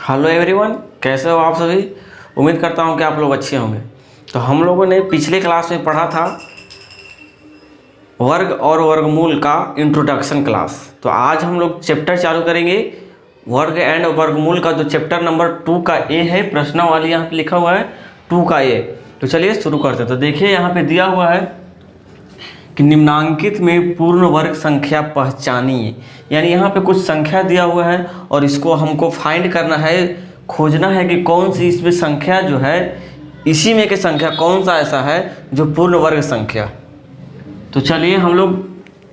Hello everyone, कैसे हो आप सभी। उम्मीद करता हूँ कि आप लोग अच्छे होंगे। तो हम लोगों ने पिछले क्लास में पढ़ा था वर्ग और वर्गमूल का इंट्रोडक्शन क्लास। तो आज हम लोग चैप्टर चालू करेंगे वर्ग एंड वर्गमूल का, जो चैप्टर नंबर 2 का ए है। प्रश्नावली यहाँ पे लिखा हुआ है 2 का ए। तो चलिए शुरू करते हैं। तो देखिए यहाँ पे दिया हुआ है कि निम्नांकित में पूर्ण वर्ग संख्या पहचानिए। यानी यहाँ पे कुछ संख्या दिया हुआ है और इसको हमको फाइंड करना है, खोजना है कि कौन सी इसमें संख्या जो है, इसी में की संख्या कौन सा ऐसा है जो पूर्ण वर्ग संख्या। तो चलिए, हम लोग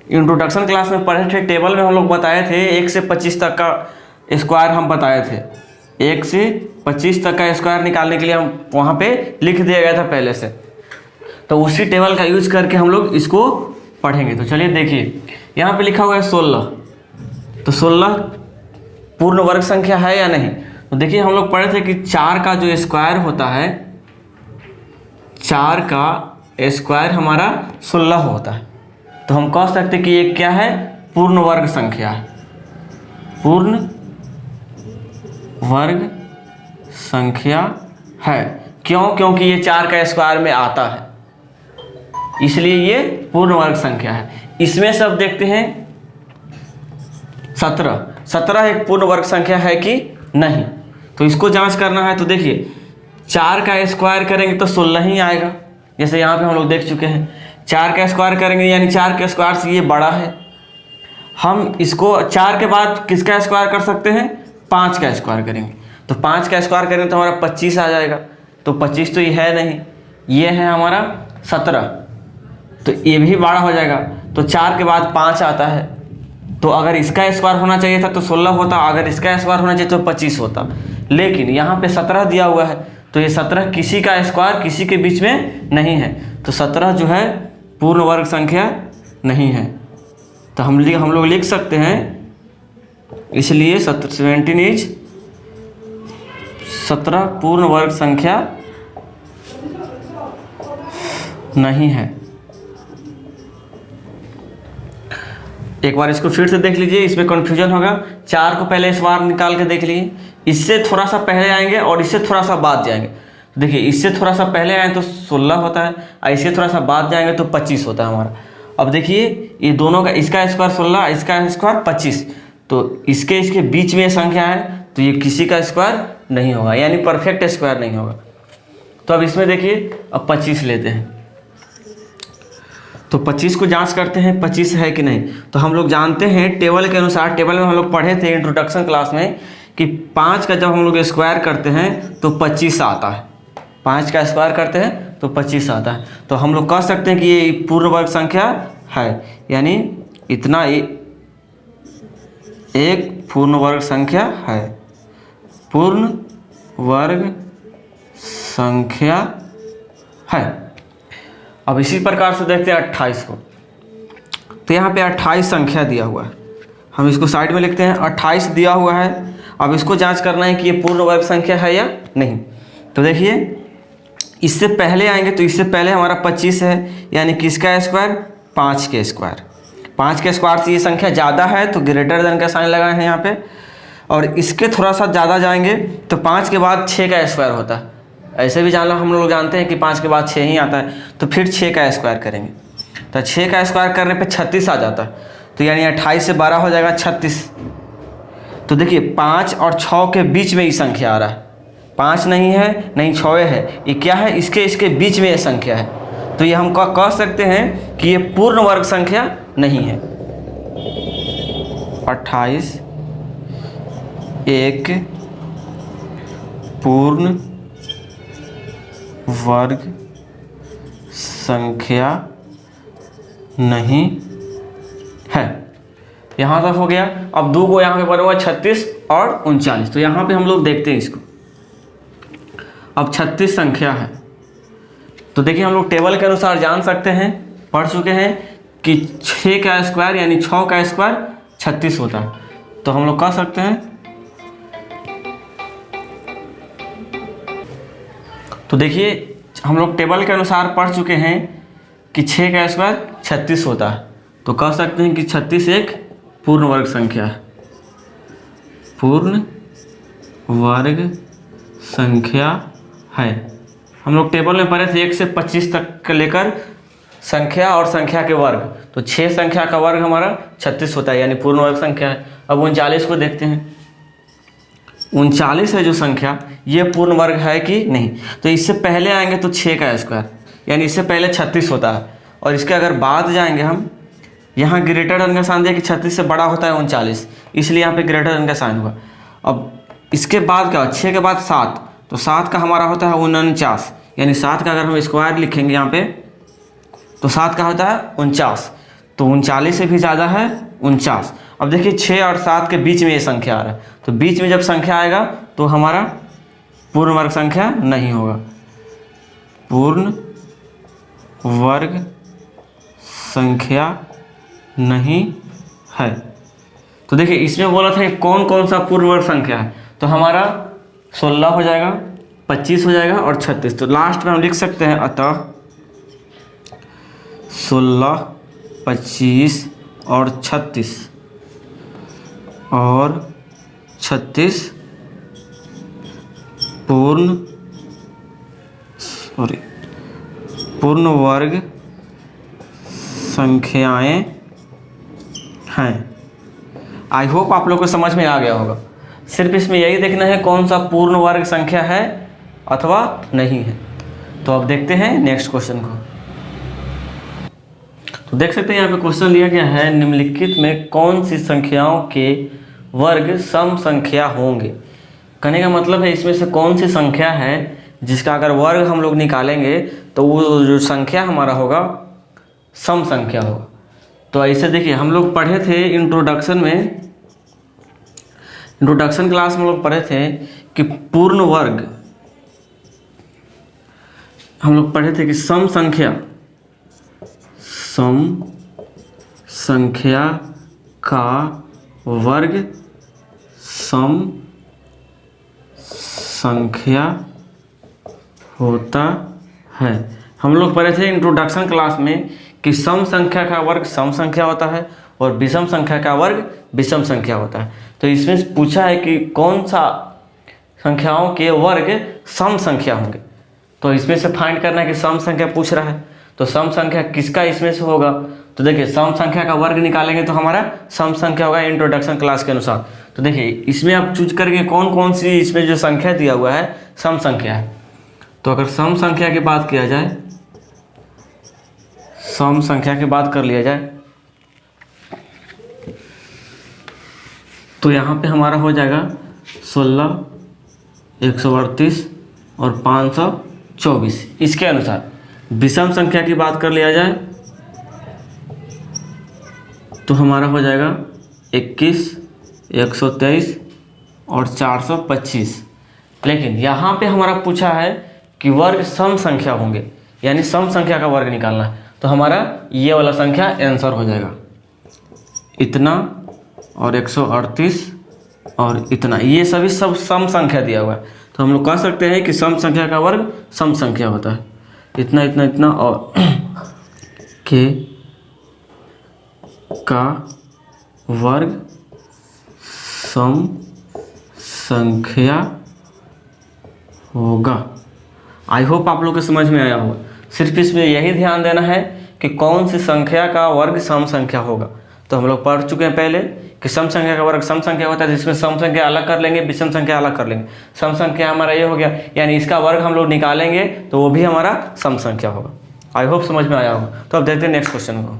इंट्रोडक्शन क्लास में पढ़े थे, टेबल में हम लोग बताए थे 1 से 25 तक का स्क्वायर हम बताए थे। 1 से 25 तक का स्क्वायर निकालने के लिए हम वहाँ पे लिख दिया गया था पहले से। तो उसी टेबल का यूज करके हम लोग इसको पढ़ेंगे। तो चलिए देखिए, यहाँ पे लिखा हुआ है 16। तो 16 पूर्ण वर्ग संख्या है या नहीं। तो देखिए, हम लोग पढ़े थे कि 4 का जो स्क्वायर होता है, 4 का स्क्वायर हमारा 16 होता है। तो हम कह सकते कि ये क्या है, पूर्ण वर्ग संख्या है। पूर्ण वर्ग संख्या है। क्यों? क्योंकि ये 4 का स्क्वायर में आता है, इसलिए ये पूर्ण वर्ग संख्या है। इसमें सब देखते हैं 17 एक पूर्ण वर्ग संख्या है कि नहीं। तो इसको जांच करना है। तो देखिए, 4 का स्क्वायर करेंगे तो 16 ही आएगा। जैसे यहाँ पे हम लोग देख चुके हैं, 4 का स्क्वायर करेंगे यानी 4 के स्क्वायर से ये बड़ा है। हम इसको 4 के बाद किसका स्क्वायर कर सकते हैं, 5 का स्क्वायर करेंगे। तो 5 का स्क्वायर करेंगे तो हमारा 25 आ जाएगा। तो 25 तो ये है नहीं, ये है हमारा 17। तो ये भी बड़ा हो जाएगा। तो 4 के बाद 5 आता है। तो अगर इसका स्क्वायर होना चाहिए था तो 16 होता, अगर इसका स्क्वायर होना चाहिए तो 25 होता। लेकिन यहाँ पे 17 दिया हुआ है, तो ये 17 किसी का स्क्वायर किसी के बीच में नहीं है। तो 17 जो है पूर्ण वर्ग संख्या नहीं है। तो हम लोग लिख सकते हैं, इसलिए 17 इज 17 पूर्ण वर्ग संख्या नहीं है। एक बार इसको फिर से देख लीजिए, इसमें कन्फ्यूजन होगा। 4 को पहले इस बार निकाल के देख लीजिए, इससे थोड़ा सा पहले आएंगे और इससे थोड़ा सा बाद जाएंगे। तो देखिए, इससे थोड़ा सा पहले आए तो 16 होता है, और इससे थोड़ा सा बाद जाएंगे तो 25 होता है हमारा। अब देखिए, ये दोनों का, इसका स्क्वायर 16, इसका स्क्वायर 25। तो इसके बीच में संख्या है, तो ये किसी का स्क्वायर नहीं होगा, यानी परफेक्ट स्क्वायर नहीं होगा। तो अब इसमें देखिए, अब 25 लेते हैं। तो 25 को जांच करते हैं 25 है कि नहीं। तो हम लोग जानते हैं टेबल के अनुसार, टेबल में हम लोग पढ़े थे इंट्रोडक्शन क्लास में कि 5 का जब हम लोग स्क्वायर करते हैं तो 25 आता है। 5 का स्क्वायर करते हैं तो 25 आता है। तो हम लोग कह सकते हैं कि ये पूर्ण वर्ग संख्या है, यानी इतना एक पूर्ण वर्ग संख्या है। पूर्ण वर्ग संख्या है। अब इसी प्रकार से देखते हैं 28 को। तो यहाँ पे 28 संख्या दिया हुआ है, हम इसको साइड में लिखते हैं। 28 दिया हुआ है। अब इसको जांच करना है कि ये पूर्ण वर्ग संख्या है या नहीं। तो देखिए, इससे पहले आएंगे तो इससे पहले हमारा 25 है, यानी किसका स्क्वायर, 5 के स्क्वायर। 5 के स्क्वायर से ये संख्या ज़्यादा है तो ग्रेटर देन का साइन लगाए हैं यहाँ पे। और इसके थोड़ा सा ज़्यादा जाएंगे तो 5 के बाद 6 का स्क्वायर होता है। ऐसे भी जानना, हम लोग जानते हैं कि 5 के बाद 6 ही आता है। तो फिर 6 का स्क्वायर करेंगे तो 6 का स्क्वायर करने पे 36 आ जाता है। तो यानी 28 से 12 हो जाएगा 36। तो देखिए, 5 और 6 के बीच में ये संख्या आ रहा है। 5 नहीं है, नहीं 6 है, ये क्या है, इसके बीच में ये संख्या है। तो ये हम कह सकते हैं कि ये पूर्ण वर्ग संख्या नहीं है। 28 एक पूर्ण वर्ग संख्या नहीं है। यहाँ तक हो गया। अब 2 को यहाँ पे बनेगा 36 और 39। तो यहाँ पे हम लोग देखते हैं इसको। अब 36 संख्या है। तो देखिए, हम लोग टेबल के अनुसार जान सकते हैं, पढ़ चुके हैं कि 6 का स्क्वायर यानी 6 का स्क्वायर 36 होता है। तो हम लोग कह सकते हैं, तो देखिए, हम लोग टेबल के अनुसार पढ़ चुके हैं कि 6 का स्क्वायर 36 होता है। तो कह सकते हैं कि 36 एक पूर्ण वर्ग संख्या है। पूर्ण वर्ग संख्या है। हम लोग टेबल में पढ़े थे 1 से 25 तक लेकर संख्या और संख्या के वर्ग, तो 6 संख्या का वर्ग हमारा 36 होता है, यानी पूर्ण वर्ग संख्या है। अब 39 को देखते हैं। 39 है जो संख्या, ये पूर्ण वर्ग है कि नहीं। तो इससे पहले आएंगे तो 6 का स्क्वायर, यानी इससे पहले 36 होता है, और इसके अगर बाद जाएंगे हम, यहाँ ग्रेटर देन का साइन दिया कि 36 से बड़ा होता है 39, इसलिए यहाँ पे ग्रेटर देन का साइन हुआ। अब इसके बाद क्या, 6 के बाद 7, तो 7 का हमारा होता है 49, यानी 7 का अगर हम स्क्वायर लिखेंगे यहाँ पे तो 7 का होता है 49, तो 39 से भी ज़्यादा है 49। अब देखिए 6 और 7 के बीच में ये संख्या आ रहा है, तो बीच में जब संख्या आएगा तो हमारा पूर्ण वर्ग संख्या नहीं होगा, पूर्ण वर्ग संख्या नहीं है। तो देखिए इसमें बोला था कि कौन कौन सा पूर्ण वर्ग संख्या है, तो हमारा 16 हो जाएगा, 25 हो जाएगा और 36। तो लास्ट में हम लिख सकते हैं अतः 16, 25 और 36 पूर्ण वर्ग संख्याएं हैं। आई होप आप लोग को समझ में आ गया होगा। सिर्फ इसमें यही देखना है कौन सा पूर्ण वर्ग संख्या है अथवा नहीं है। तो अब देखते हैं नेक्स्ट क्वेश्चन को। तो देख सकते हैं यहाँ पे क्वेश्चन लिया गया है, निम्नलिखित में कौन सी संख्याओं के वर्ग सम संख्या होंगे। कहने का मतलब है इसमें से कौन सी संख्या है जिसका अगर वर्ग हम लोग निकालेंगे तो वो जो संख्या हमारा होगा सम संख्या होगा। तो ऐसे देखिए हम लोग पढ़े थे इंट्रोडक्शन क्लास में लोग पढ़े थे कि पूर्ण वर्ग, हम लोग पढ़े थे कि सम संख्या का वर्ग सम संख्या होता है। हम लोग पढ़े थे इंट्रोडक्शन क्लास में कि सम संख्या का वर्ग सम संख्या होता है और विषम संख्या का वर्ग विषम संख्या होता है। तो इसमें पूछा है कि कौन सा संख्याओं के वर्ग सम संख्या होंगे। तो इसमें से फाइंड करना है कि सम संख्या पूछ रहा है, तो सम संख्या किसका इसमें से होगा। तो देखिए सम संख्या का वर्ग निकालेंगे तो हमारा सम संख्या होगा इंट्रोडक्शन क्लास के अनुसार। तो देखिए इसमें आप चूज करके कौन कौन सी इसमें जो संख्या दिया हुआ है सम संख्या है। तो अगर सम संख्या की बात किया जाए, सम संख्या की बात कर लिया जाए, तो यहाँ पे हमारा हो जाएगा 16, 138 और 524। इसके अनुसार विषम संख्या की बात कर लिया जाए तो हमारा हो जाएगा 21, 123 और 425। लेकिन यहाँ पे हमारा पूछा है कि वर्ग सम संख्या होंगे, यानी सम संख्या का वर्ग निकालना है। तो हमारा ये वाला संख्या आंसर हो जाएगा, इतना और 138 और इतना, ये सभी सब सम संख्या दिया हुआ है। तो हम लोग कह सकते हैं कि सम संख्या का वर्ग सम संख्या होता है, इतना इतना इतना और के का वर्ग सम संख्या होगा। आई होप आप लोग को समझ में आया होगा। सिर्फ इसमें यही ध्यान देना है कि कौन सी संख्या का वर्ग सम संख्या होगा। तो हम लोग पढ़ चुके हैं पहले कि सम संख्या का वर्ग सम संख्या होता है, जिसमें सम संख्या अलग कर लेंगे, विषम संख्या अलग कर लेंगे। सम संख्या हमारा ये हो गया, यानी इसका वर्ग हम लोग निकालेंगे तो वो भी हमारा सम संख्या होगा। आई होप समझ में आया होगा। तो अब देखते हैं नेक्स्ट क्वेश्चन को।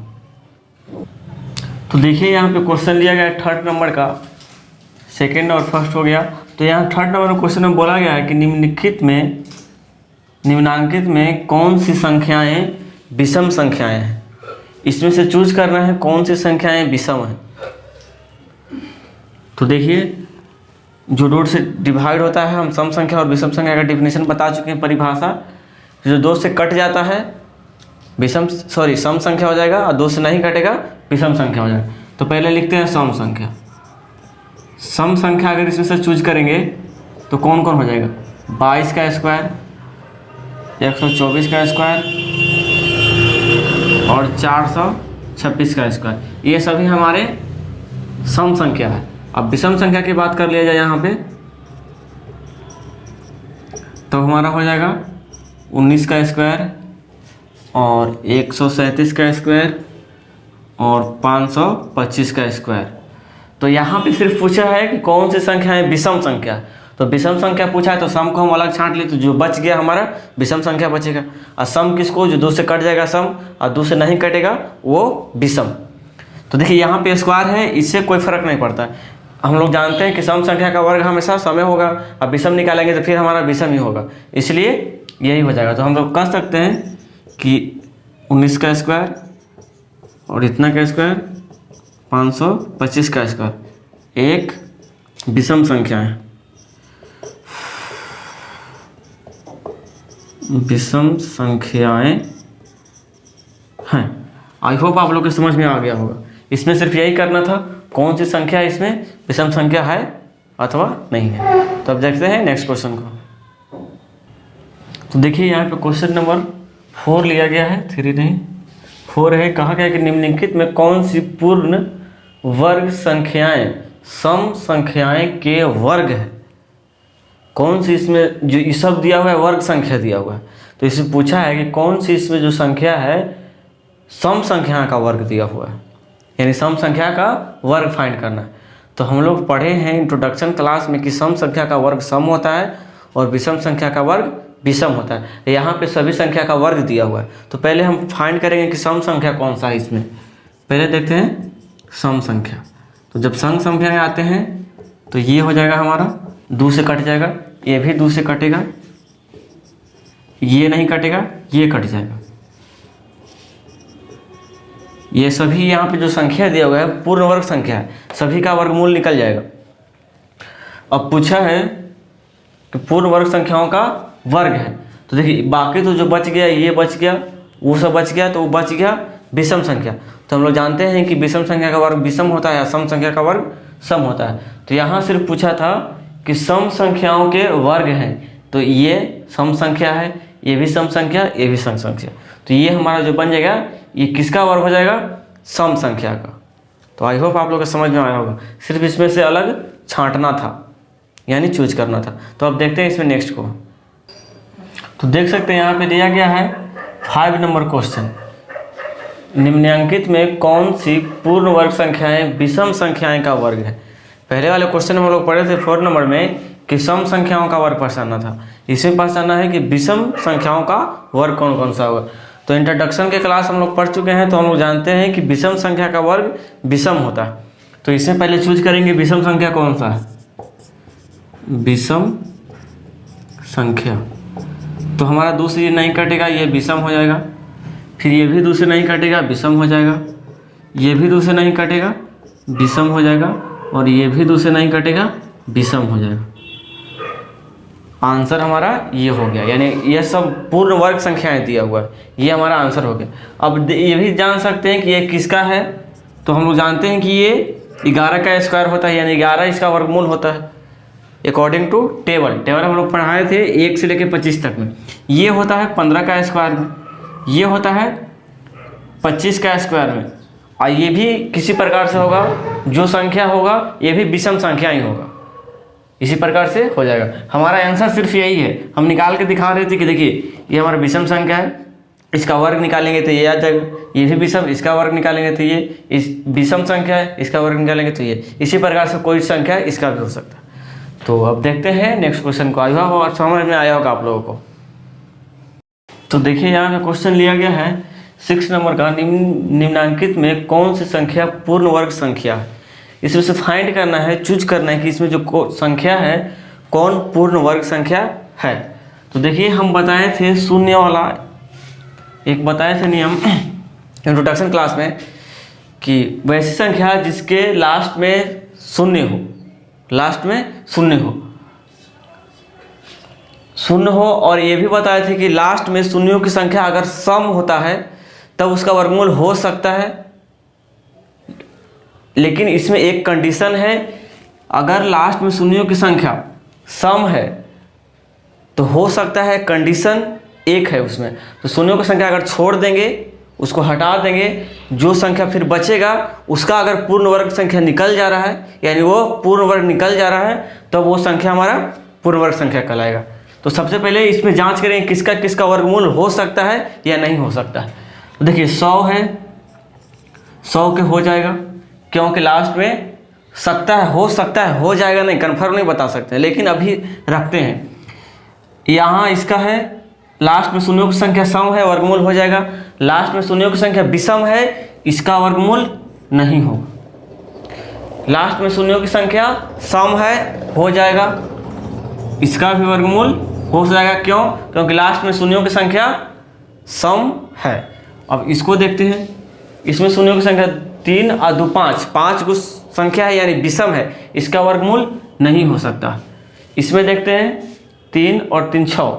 तो देखिए यहाँ पे क्वेश्चन लिया गया है 3rd नंबर का, 2nd और 1st हो गया। तो यहाँ 3rd नंबर क्वेश्चन में बोला गया है कि निम्नांकित में कौन सी संख्याएं विषम संख्याएं हैं। इसमें से चूज करना है कौन सी संख्याएं विषम हैं। तो देखिए जो डॉट से डिवाइड होता है, हम सम संख्या और विषम संख्या का डिफिनेशन बता चुके हैं, परिभाषा। जो 2 से कट जाता है सम संख्या हो जाएगा, और 2 से नहीं कटेगा विषम संख्या हो जाएगा। तो पहले लिखते हैं सम संख्या। सम संख्या अगर इसमें से चूज करेंगे तो कौन कौन हो जाएगा, 22 का स्क्वायर, 124 का स्क्वायर और 426 का स्क्वायर, ये सभी हमारे सम संख्या है। अब विषम संख्या की बात कर लिया जाए यहाँ पे, तो हमारा हो जाएगा 19 का स्क्वायर और 137 का स्क्वायर और 525 का स्क्वायर। तो यहाँ पे सिर्फ पूछा है कि कौन सी संख्या है विषम संख्या। तो विषम संख्या पूछा है तो सम को हम अलग छांट लिए, तो जो बच गया हमारा विषम संख्या बचेगा। और सम किसको, जो 2 से कट जाएगा सम और 2 से नहीं कटेगा वो विषम। तो देखिए यहाँ पे स्क्वायर है, इससे कोई फर्क नहीं पड़ता। हम लोग जानते हैं कि सम संख्या का वर्ग हमेशा समय होगा, अब विषम निकालेंगे तो फिर हमारा विषम ही होगा, इसलिए यही हो जाएगा। तो हम लोग कह सकते हैं कि 19 का स्क्वायर और इतना का स्क्वायर 525 का स्क्वायर एक विषम संख्या है। विषम संख्याएं हैं। आई होप आप लोग के समझ में आ गया होगा। इसमें सिर्फ यही करना था, कौन सी संख्या इसमें विषम संख्या है अथवा नहीं है। तो अब देखते हैं नेक्स्ट क्वेश्चन को। तो देखिए यहाँ पे क्वेश्चन नंबर 4 लिया गया है, 3 नहीं 4 है। कहा गया कि निम्नलिखित में कौन सी पूर्ण वर्ग संख्याएं सम संख्याएं के वर्ग है। कौन सी इसमें जो ये सब दिया हुआ है वर्ग संख्या दिया हुआ है, तो इसमें पूछा है कि कौन सी इसमें जो संख्या है सम संख्या का वर्ग दिया हुआ है, यानी सम संख्या का वर्ग फाइंड करना है। तो हम लोग पढ़े हैं इंट्रोडक्शन क्लास में कि सम संख्या का वर्ग सम होता है और विषम संख्या का वर्ग विषम होता है। यहाँ पे सभी संख्या का वर्ग दिया हुआ है, तो पहले हम फाइंड करेंगे कि सम संख्या कौन सा है इसमें। पहले देखते हैं सम संख्या। तो जब सम संख्या आते हैं तो ये हो जाएगा हमारा 2 से कट जाएगा, ये भी 2 से कटेगा, ये नहीं कटेगा, ये कट जाएगा। ये सभी यहाँ पे जो संख्या दिया हुआ है पूर्ण वर्ग संख्या है, सभी का वर्गमूल निकल जाएगा। अब पूछा है कि पूर्ण वर्ग संख्याओं का वर्ग है, तो देखिए बाकी तो जो बच गया ये बच गया, वो सब बच गया, तो वो बच गया विषम संख्या। तो हम लोग जानते हैं कि विषम संख्या का वर्ग विषम होता है, सम संख्या का वर्ग सम होता है। तो यहाँ सिर्फ पूछा था कि सम संख्याओं के वर्ग हैं, तो ये सम संख्या है, ये भी सम संख्या, ये भी सम संख्या। तो ये हमारा जो बन जाएगा ये किसका वर्ग हो जाएगा, सम संख्या का। तो आई होप आप लोग को समझ में आया होगा। सिर्फ इसमें से अलग छांटना था, यानी चूज करना था। तो अब देखते हैं इसमें नेक्स्ट को। तो देख सकते हैं यहाँ पे दिया गया है 5 नंबर क्वेश्चन। निम्नलिखित में कौन सी पूर्ण वर्ग संख्याएं विषम संख्याएं का वर्ग है। पहले वाले क्वेश्चन में हम लोग पढ़े थे 4 नंबर में कि सम संख्याओं का वर्ग पहचानना था, इसमें पहचानना है कि विषम संख्याओं का वर्ग कौन कौन सा होगा। तो इंट्रोडक्शन के क्लास हम लोग पढ़ चुके हैं, तो हम लोग जानते हैं कि विषम संख्या का वर्ग विषम होता है। तो इसमें पहले चूज करेंगे विषम संख्या कौन सा है, विषम संख्या। तो हमारा 2 से ये नहीं कटेगा, ये विषम हो जाएगा। फिर ये भी 2 से नहीं कटेगा, विषम हो जाएगा। ये भी 2 से नहीं कटेगा, विषम हो जाएगा। और ये भी 2 से नहीं कटेगा, विषम हो जाएगा। आंसर हमारा ये हो गया, यानी ये सब पूर्ण वर्ग संख्याएं दिया हुआ है, ये हमारा आंसर हो गया। अब ये भी जान सकते हैं कि ये किसका है। तो हम लोग जानते हैं कि ये 11 का स्क्वायर होता है, यानी 11 इसका वर्गमूल होता है अकॉर्डिंग टू टेबल हम लोग पढ़ाए थे 1 से लेकर 25 तक में। ये होता है 15 का स्क्वायर में, ये होता है 25 का स्क्वायर में, और ये भी किसी प्रकार से होगा, जो संख्या होगा ये भी विषम संख्या ही होगा। इसी प्रकार से हो जाएगा। हमारा आंसर सिर्फ यही है, हम निकाल के दिखा रहे थे कि देखिए ये हमारा विषम संख्या है, इसका वर्ग निकालेंगे तो ये आ जाएगा। ये भी विषम, इसका वर्ग निकालेंगे तो ये, इस विषम संख्या है, इसका वर्ग निकालेंगे तो ये। इसी प्रकार से कोई संख्या है इसका भी हो सकता है। तो अब देखते हैं नेक्स्ट क्वेश्चन को। आया होगा, समझ में आया होगा आप लोगों को। तो देखिए यहाँ पे क्वेश्चन लिया गया है 6 नंबर का, निम्नलिखित में कौन सी संख्या पूर्ण वर्ग संख्या है। इसमें से फाइंड करना है, चूज करना है कि इसमें जो संख्या है कौन पूर्ण वर्ग संख्या है। तो देखिए हम बताए थे शून्य वाला, एक बताए थे नियम इंट्रोडक्शन क्लास में कि वैसी संख्या जिसके लास्ट में शून्य हो, लास्ट में शून्य हो। और ये भी बताए थे कि लास्ट में शून्यों की संख्या अगर सम होता है तब उसका वर्गमूल हो सकता है, लेकिन इसमें एक कंडीशन है, अगर लास्ट में शून्यों की संख्या सम है तो हो सकता है, कंडीशन एक है उसमें। तो शून्यों की संख्या अगर छोड़ देंगे, उसको हटा देंगे, जो संख्या फिर बचेगा उसका अगर पूर्ण वर्ग संख्या निकल जा रहा है, यानी वो पूर्ण वर्ग निकल जा रहा है, तब वो संख्या हमारा पूर्ण वर्ग संख्या कहलाएगा। तो सबसे पहले इसमें जांच करें किसका किसका वर्गमूल हो सकता है या नहीं हो सकता है। तो देखिए 100 है, 100 के हो जाएगा, क्योंकि लास्ट में सकता है, हो सकता है, हो जाएगा नहीं, कन्फर्म नहीं बता सकते, लेकिन अभी रखते हैं। यहाँ इसका है, लास्ट में शून्यों की संख्या सम है, वर्गमूल हो जाएगा। लास्ट में शून्यों की संख्या विषम है, इसका वर्गमूल नहीं होगा। लास्ट में शून्यों की संख्या सम है, हो जाएगा, इसका भी वर्गमूल हो जाएगा। क्यों? क्योंकि लास्ट में शून्यों की संख्या सम है। अब इसको देखते हैं, इसमें शून्यों की संख्या 3 और 2 5, 5 गुण संख्या है यानी विषम है, इसका वर्गमूल नहीं हो सकता। इसमें देखते हैं 3 और 3 6,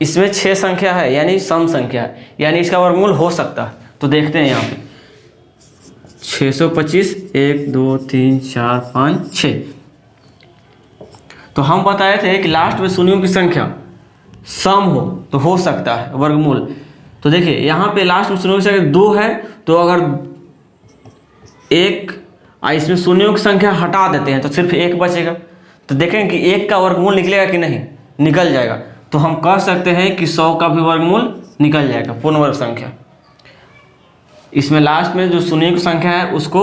इसमें 6 संख्या है यानी सम संख्या है, यानी इसका वर्गमूल हो सकता है। तो देखते हैं यहाँ पे 625, 1 2 3 4 5 6। तो हम बताए थे कि लास्ट में शून्यों की संख्या सम हो तो हो सकता है वर्गमूल। तो देखिए यहाँ पे लास्ट में शून्यों की संख्या 2 है, तो अगर एक इसमें शून्यों की संख्या हटा देते हैं तो सिर्फ 1 बचेगा। तो देखें कि 1 का वर्गमूल निकलेगा कि नहीं, निकल जाएगा। तो हम कह सकते हैं कि 100 का भी वर्गमूल निकल जाएगा, पूर्ण वर्ग संख्या। इसमें लास्ट में जो शून्य की संख्या है उसको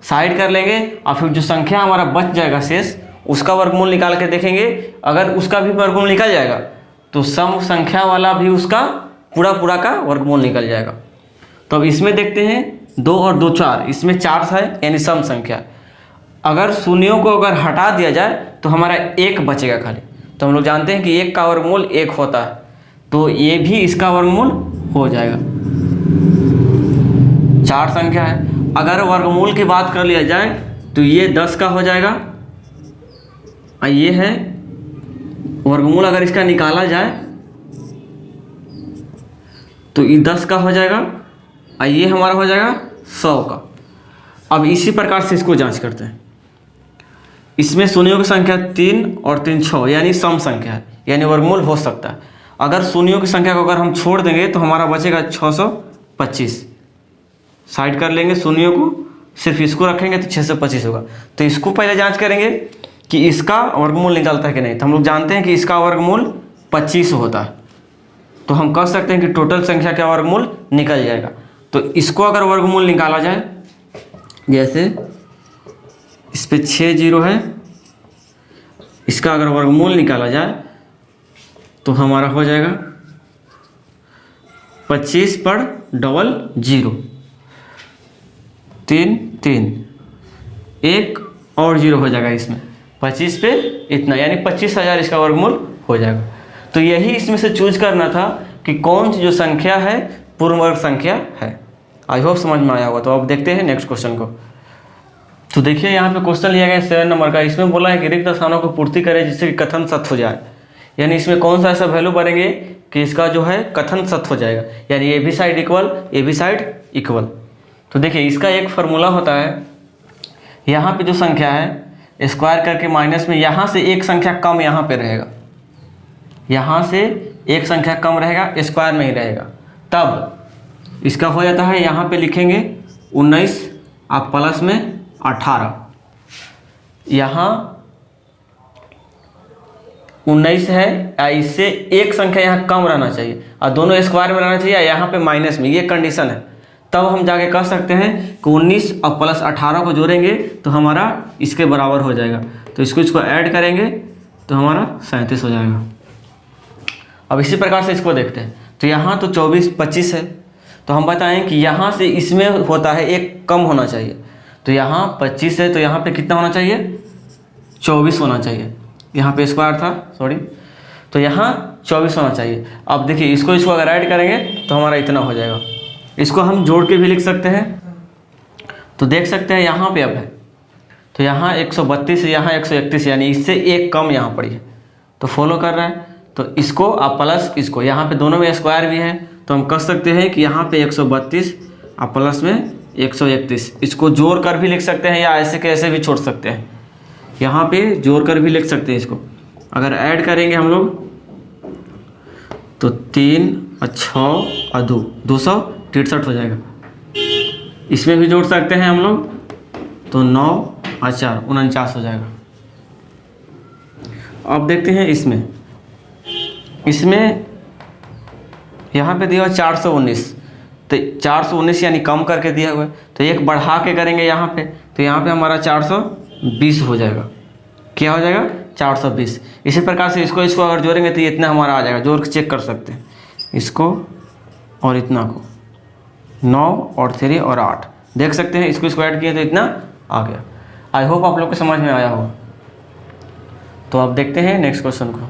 साइड कर लेंगे और फिर जो संख्या हमारा बच जाएगा शेष, उसका वर्गमूल निकाल के देखेंगे। अगर उसका भी वर्गमूल निकल जाएगा तो सम संख्या वाला भी उसका पूरा का वर्गमूल निकल जाएगा। तो अब इसमें देखते हैं 2 और 2 4, इसमें 4 है यानी सम संख्या। अगर शून्यों को अगर हटा दिया जाए तो हमारा 1 बचेगा खाली। तो हम लोग जानते हैं कि 1 का वर्गमूल 1 होता है, तो ये भी इसका वर्गमूल हो जाएगा। 4 संख्या है, अगर वर्गमूल की बात कर लिया जाए तो ये 10 का हो जाएगा, और ये है वर्गमूल अगर इसका निकाला जाए तो ये 10 का हो जाएगा, और ये हमारा हो जाएगा 100 का। अब इसी प्रकार से इसको जांच करते हैं। इसमें शून्यों की संख्या 3 और 3 6 यानी सम संख्या है, यानी वर्गमूल हो सकता है। अगर शून्यों की संख्या को अगर हम छोड़ देंगे तो हमारा बचेगा 625। साइड कर लेंगे शून्यों को, सिर्फ इसको रखेंगे तो 625 होगा। तो इसको पहले जांच करेंगे कि इसका वर्गमूल निकलता है कि नहीं। तो हम लोग जानते हैं कि इसका वर्गमूल 25 होता है, तो हम कह सकते हैं कि टोटल संख्या का वर्गमूल निकल जाएगा। तो इसको अगर वर्गमूल निकाला जाए, जैसे इस पे 6 0 है, इसका अगर वर्गमूल निकाला जाए तो हमारा हो जाएगा 25 पर डबल 0, 3 3, 1 और 0 हो जाएगा इसमें 25 पे इतना, यानी 25,000 इसका वर्गमूल हो जाएगा। तो यही इसमें से चूज करना था कि कौन सी जो संख्या है पूर्ण वर्ग संख्या है। आई होप समझ में आया होगा। तो अब देखते हैं नेक्स्ट क्वेश्चन को। तो देखिए यहाँ पे क्वेश्चन लिया गया 7 नंबर का। इसमें बोला है कि रिक्त स्थानों को पूर्ति करें जिससे कि कथन सत्य हो जाए। यानी इसमें कौन सा ऐसा वैल्यू भरेंगे कि इसका जो है कथन सत्य हो जाएगा, यानी A B side equal, A B side equal. तो देखिए इसका एक फार्मूला होता है, यहाँ पे जो संख्या है स्क्वायर करके माइनस में यहाँ से एक संख्या कम यहाँ पे रहेगा, यहाँ से एक संख्या कम रहेगा, स्क्वायर में ही रहेगा, तब इसका हो जाता है। यहाँ पे लिखेंगे 19 आप प्लस में 18, यहाँ 19 है, इससे एक संख्या यहाँ कम रहना चाहिए और दोनों स्क्वायर में रहना चाहिए, यहाँ पे माइनस में, ये कंडीशन है। तब हम जाके कह सकते हैं कि 19 और प्लस 18 को जोड़ेंगे तो हमारा इसके बराबर हो जाएगा। तो इसको ऐड करेंगे तो हमारा 37 हो जाएगा। अब इसी प्रकार से इसको देखते हैं। तो यहाँ तो 24 25 है, तो हम बताएं कि यहाँ से इसमें होता है एक कम होना चाहिए। तो यहाँ 25 है तो यहाँ पे कितना होना चाहिए, 24 होना चाहिए। यहाँ पे स्क्वायर था, सॉरी, तो यहाँ 24 होना चाहिए। अब देखिए इसको अगर ऐड करेंगे तो हमारा इतना हो जाएगा। इसको हम जोड़ के भी लिख सकते हैं। तो देख सकते हैं यहाँ पे अब है, तो यहाँ 132 है, यहाँ 131, यानी इससे एक कम यहाँ पड़ी है, तो फॉलो कर रहा है। तो इसको आप प्लस इसको, यहाँ पे दोनों में स्क्वायर भी है, तो हम कह सकते हैं कि यहाँ पे 132 आप प्लस में 131, इसको जोड़ कर भी लिख सकते हैं या ऐसे के ऐसे भी छोड़ सकते हैं। यहाँ पे जोड़ कर भी लिख सकते हैं। इसको अगर ऐड करेंगे हम लोग तो 3 और 6 और 2 263 हो जाएगा। इसमें भी जोड़ सकते हैं हम लोग, तो 9 और 4 49 हो जाएगा। अब देखते हैं इसमें इसमें यहाँ पे दिया हुआ 419, तो 419 यानी कम करके दिया हुआ है, तो एक बढ़ा के करेंगे यहाँ पे, तो यहाँ पे हमारा 420 हो जाएगा। क्या हो जाएगा? 420। इसी प्रकार से इसको अगर जोड़ेंगे तो ये इतना हमारा आ जाएगा, जोड़ के चेक कर सकते हैं इसको और इतना को, 9 और 3 और 8 देख सकते हैं, इसको ऐड किए तो इतना आ गया। आई होप आप लोग को समझ में आया होगा। तो अब देखते हैं नेक्स्ट क्वेश्चन को।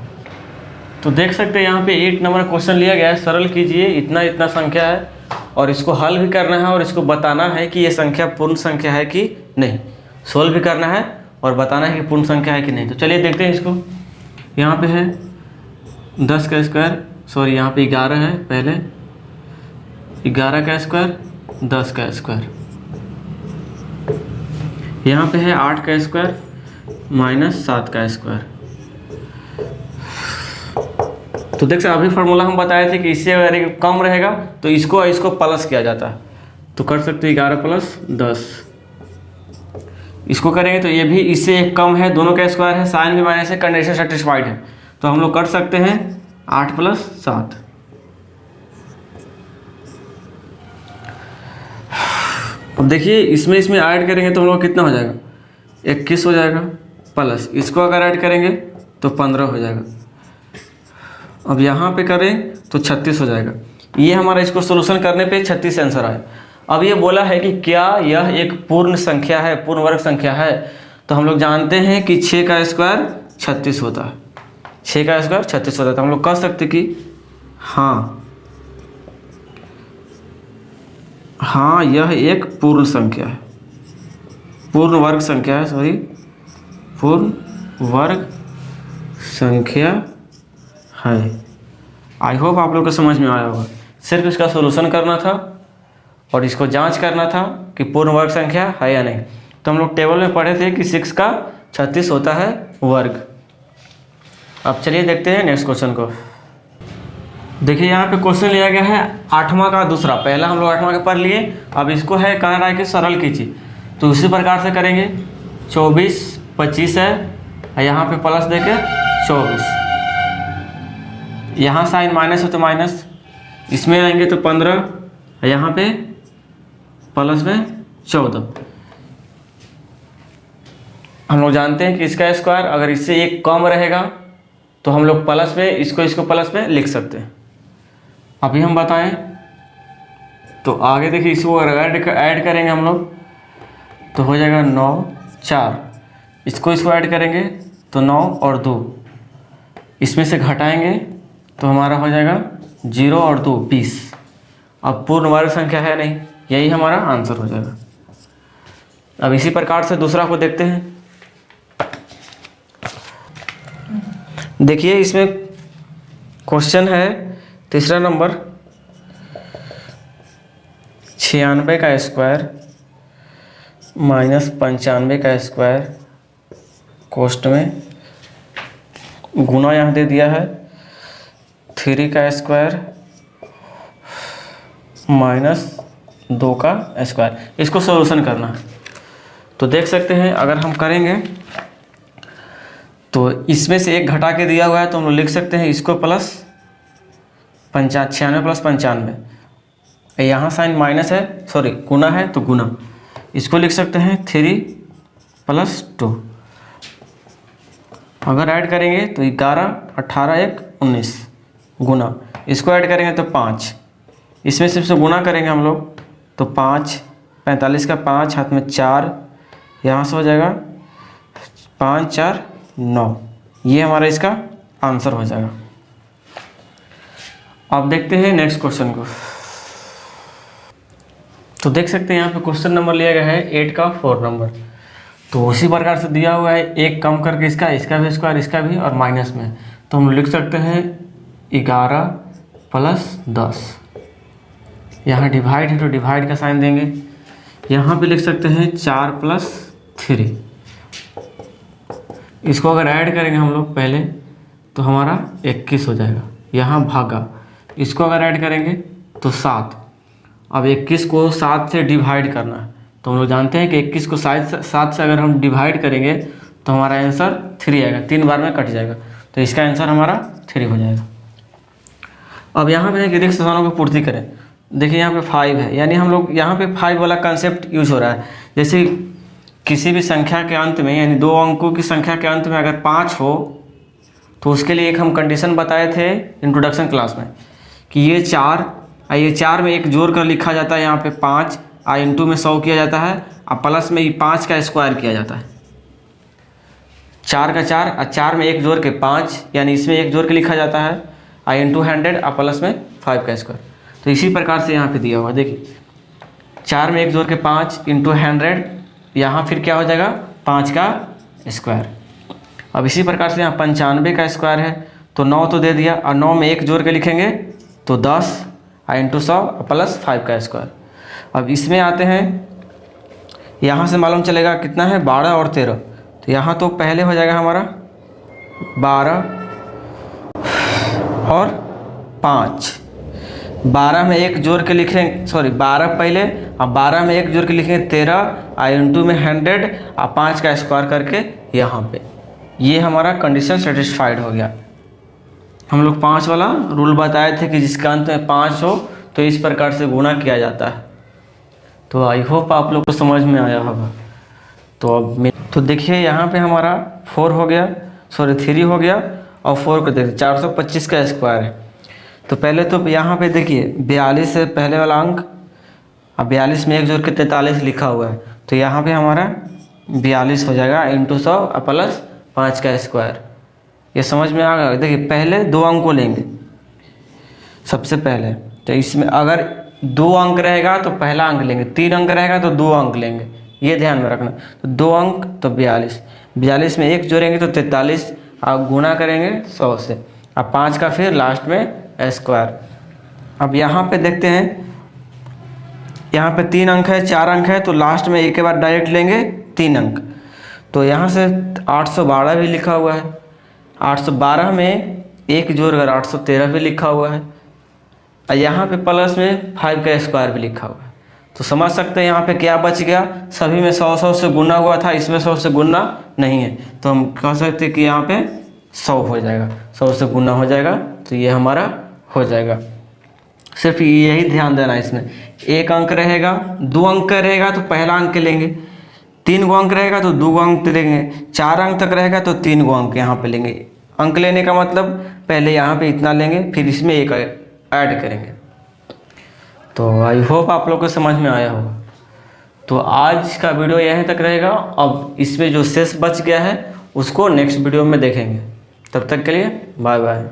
तो देख सकते हैं यहाँ पे 8 नंबर क्वेश्चन लिया गया है, सरल कीजिए, इतना इतना संख्या है और इसको हल भी करना है और इसको बताना है कि ये संख्या पूर्ण संख्या है कि नहीं। सोल्व भी करना है और बताना है कि पूर्ण संख्या है कि नहीं। तो चलिए देखते हैं इसको। यहाँ पे है 10 का स्क्वायर, सॉरी यहाँ पे 11 है, पहले 11 का स्क्वायर 10 का स्क्वायर, यहाँ पे है 8 का स्क्वायर माइनस 7 का स्क्वायर। तो देख सकते अभी फार्मूला हम बताए थे कि इससे अगर कम रहेगा तो इसको प्लस किया जाता है, तो कर सकते हैं 11 प्लस 10। इसको करेंगे तो ये भी इससे एक कम है, दोनों का स्क्वायर है, साइन भी माइनस है, कंडीशन सेटिस्फाइड है, तो हम लोग कर सकते हैं 8 प्लस 7। अब देखिए इसमें ऐड करेंगे तो हम लोग कितना हो जाएगा? 21 हो जाएगा, प्लस इसको अगर ऐड करेंगे तो 15 हो जाएगा। अब यहाँ पे करें तो 36 हो जाएगा। ये हमारा इसको सोल्यूशन करने पे 36 आंसर आया। अब ये बोला है कि क्या यह एक पूर्ण संख्या है, पूर्ण वर्ग संख्या है? तो हम लोग जानते हैं कि 6 का स्क्वायर 36 होता है, 6 का स्क्वायर 36 होता है, तो हम लोग कह सकते कि हाँ यह एक पूर्ण संख्या है, पूर्ण वर्ग संख्या है, सॉरी पूर्ण वर्ग संख्या है। आई होप आप लोग को समझ में आया होगा। सिर्फ इसका सॉल्यूशन करना था और इसको जांच करना था कि पूर्ण वर्ग संख्या है या नहीं। तो हम लोग टेबल में पढ़े थे कि 6 का 36 होता है वर्ग। अब चलिए देखते हैं नेक्स्ट क्वेश्चन को। देखिए यहाँ पे क्वेश्चन लिया गया है 8वां का दूसरा, पहला हम लोग 8वां का पढ़ लिए, अब इसको है कह रहा है कि सरल कीजिए। तो उसी प्रकार से करेंगे, 24 25 है, यहाँ पे प्लस देके 24, यहाँ साइन माइनस है तो माइनस, इसमें आएंगे तो 15, यहाँ पे प्लस में 14। हम लोग जानते हैं कि इसका स्क्वायर अगर इससे एक कम रहेगा तो हम लोग प्लस में इसको प्लस में लिख सकते हैं। अभी हम बताएं तो आगे देखिए, इसको अगर ऐड करेंगे हम लोग तो हो जाएगा 9 4, इसको ऐड करेंगे तो 9 और 2, इसमें से घटाएंगे तो हमारा हो जाएगा 0 और 2 20। अब पूर्ण वर्ग संख्या है नहीं, यही हमारा आंसर हो जाएगा। अब इसी प्रकार से दूसरा को देखते हैं। देखिए इसमें क्वेश्चन है तीसरा नंबर, 96 का स्क्वायर माइनस 95 का स्क्वायर कोष्ठ में गुना यहाँ दे दिया है 3 का स्क्वायर माइनस 2 का स्क्वायर, इसको सॉल्यूशन करना है। तो देख सकते हैं अगर हम करेंगे तो इसमें से एक घटा के दिया हुआ है, तो हम लोग लिख सकते हैं इसको प्लस 96 प्लस 95, यहाँ साइन माइनस है, सॉरी गुना है तो गुना, इसको लिख सकते हैं 3 प्लस 2। अगर ऐड करेंगे तो 11 18 1 19 गुना, इसको ऐड करेंगे तो 5, इसमें सिर्फ से गुना करेंगे हम लोग तो 5 45 का 5 हाथ में 4, यहाँ से हो जाएगा 5 4 9, ये हमारा इसका आंसर हो जाएगा। अब देखते हैं नेक्स्ट क्वेश्चन को। तो देख सकते हैं यहाँ पे क्वेश्चन नंबर लिया गया है 8 का 4 नंबर। तो उसी प्रकार से दिया हुआ है, एक कम करके इसका भी स्क्वायर, इसका भी और माइनस में, तो हम लिख सकते हैं 11 प्लस 10, यहाँ डिवाइड है तो डिवाइड का साइन देंगे, यहाँ पे लिख सकते हैं 4 प्लस 3, इसको अगर ऐड करेंगे हम लोग पहले तो हमारा 21 हो जाएगा, यहाँ भागा, इसको अगर ऐड करेंगे तो 7। अब 21 को 7 से डिवाइड करना है, तो हम लोग जानते हैं कि 21 को 7 से अगर हम डिवाइड करेंगे तो हमारा आंसर 3 आएगा, 3 बार में कट जाएगा, तो इसका आंसर हमारा 3 हो जाएगा। अब यहाँ पे रिक्त स्थानों की पूर्ति करें। देखिए यहाँ पे 5 है, यानी हम लोग यहाँ पे 5 वाला कंसेप्ट यूज हो रहा है। जैसे किसी भी संख्या के अंत में, यानी 2 अंकों की संख्या के अंत में अगर 5 हो तो उसके लिए एक हम कंडीशन बताए थे इंट्रोडक्शन क्लास में कि ये 4 में एक जोड़ कर लिखा जाता है यहाँ पे 5, इंटू में 100 किया जाता है, और प्लस में 5 का स्क्वायर किया जाता है। 4 का 4 और 4 में एक जोड़ के 5, यानी इसमें एक जोड़ के लिखा जाता है, इंटू 100 और प्लस में 5 का स्क्वायर। तो इसी प्रकार से यहाँ पे दिया हुआ देखिए 4 में एक जोड़ के 5 इंटू 100, यहाँ फिर क्या हो जाएगा 5 का स्क्वायर। अब इसी प्रकार से यहाँ 95 का स्क्वायर है, तो 9 तो दे दिया, और 9 में एक जोड़ के लिखेंगे तो 10 इंटू 100 प्लस 5 का स्क्वायर। अब इसमें आते हैं, यहाँ से मालूम चलेगा कितना है 12 और 13, तो यहाँ तो पहले हो जाएगा हमारा 12 और 5। 12 में एक जोड़ के लिखेंगे, 12 पहले, और 12 में एक जोड़ के लिखेंगे 13, इंटू में 100 और 5 का स्क्वायर करके यहाँ पे, ये हमारा कंडीशन सेटिस्फाइड हो गया। हम लोग 5 वाला रूल बताए थे कि जिसका अंत में 5 हो तो इस प्रकार से गुणा किया जाता है। तो आई होप आप लोग को समझ में आया होगा। तो देखिए यहाँ पे हमारा 4 हो गया, 3 हो गया, और 4 को देखिए 425 का स्क्वायर है। तो पहले तो यहाँ पे देखिए 42 है पहले वाला अंक, और 42 में एक जोड़ के 43 लिखा हुआ है, तो यहाँ पे हमारा 42 हो जाएगा इंटू 100 प्लस 5 का स्क्वायर। ये समझ में आ गया। देखिए पहले 2 अंक को लेंगे सबसे पहले, तो इसमें अगर 2 अंक रहेगा तो पहला अंक लेंगे, 3 अंक रहेगा तो 2 अंक लेंगे, ये ध्यान में रखना। तो 2 अंक तो 42 में एक जोड़ेंगे तो 43, और गुणा करेंगे 100 से, अब 5 का फिर लास्ट में स्क्वायर। अब यहाँ पे देखते हैं, यहाँ पे 3 अंक है, 4 अंक है, तो लास्ट में एक के बाद डायरेक्ट लेंगे 3 अंक। तो यहाँ से 812 भी लिखा हुआ है, 812 में एक जोड़ कर 813 भी लिखा हुआ है, और यहाँ पे प्लस में 5 का स्क्वायर भी लिखा हुआ है। तो समझ सकते हैं यहाँ पे क्या बच गया, सभी में 100 से गुना हुआ था, इसमें 100 से गुना नहीं है, तो हम कह सकते हैं कि यहाँ पे 100 हो जाएगा, 100 से गुना हो जाएगा, तो ये हमारा हो जाएगा। सिर्फ यही ध्यान देना है इसमें। 1 अंक रहेगा, 2 अंक रहेगा तो पहला अंक लेंगे, 3 गो अंक रहेगा तो 2 गो अंक लेंगे, 4 अंक तक रहेगा तो 3 गो अंक यहाँ पे लेंगे। अंक लेने का मतलब पहले यहाँ पे इतना लेंगे, फिर इसमें एक ऐड करेंगे। तो आई होप आप लोग को समझ में आया होगा। तो आज का वीडियो यहीं तक रहेगा। अब इसमें जो शेष बच गया है उसको नेक्स्ट वीडियो में देखेंगे। तब तक के लिए बाय बाय।